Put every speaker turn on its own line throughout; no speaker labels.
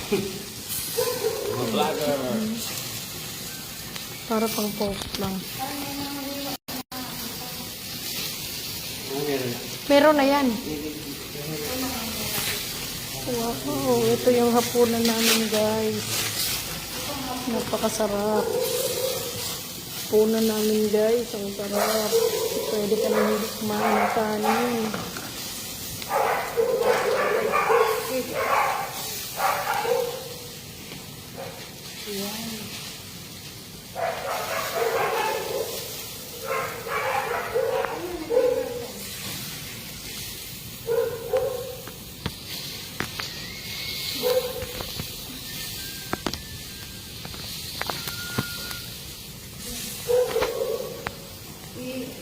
Mga vlogger.
Para pang post lang. Meron na yan. Wow, ito yung hapunan namin guys. Napakasarap. Hapunan namin guys, ang sarap. Pwede ka na hindi kumain ng kanin. Yan.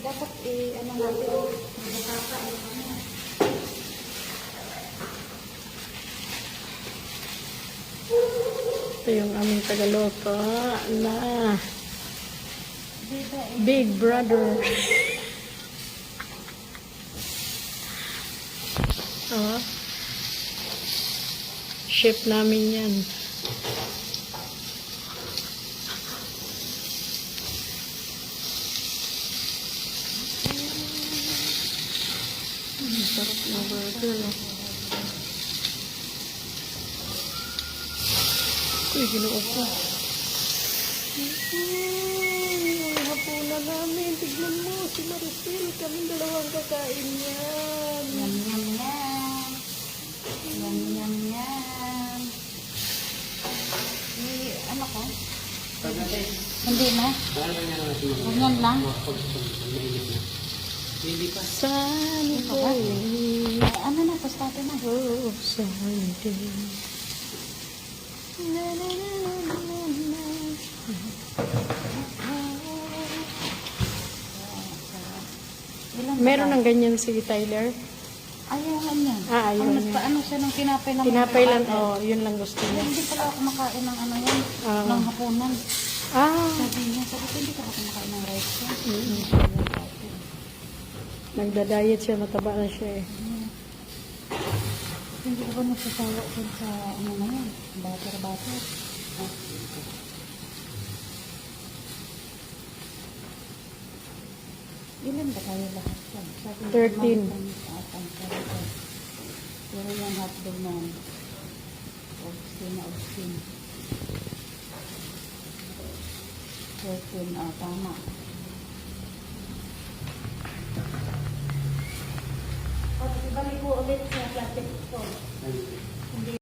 Dapat ano natin,
Ito yung aming tagaluto na Big Brother. Oh. Chef namin yan. Sarap na burger. Uy, ginoo ko. Ang hapunan namin. Tignan mo, si Maricel. Kaming dalawang kakain yan.
Yum, yum, yum. Yum, yum, yum. Ano ko? Hindi na. Ganyan lang.
Sunny day.
Ay, ano na, pastate na.
Oh, sunny day. Na, na, na, na, na, na. Meron ng ganyan si Tyler.
Ayaw niya.
Ayaw niya.
Nagpaano siya ng tinapay lang.
Tinapay lang, yun lang gusto niya.
Hindi pala ako kumakain ng ano yan, ng hapunan. Sabi niya, hindi ka ba kumakain ng rice yan?
Nagda-diet siya, mataba na siya eh.
Hindi ko ba nagsasawa dun sa ano na yan? Butter. Ilan ba tayo lahat yan?
13.
Pero yung hotdog na Austin. 13, tama. Ibalik ko ulit sa plastic spoon.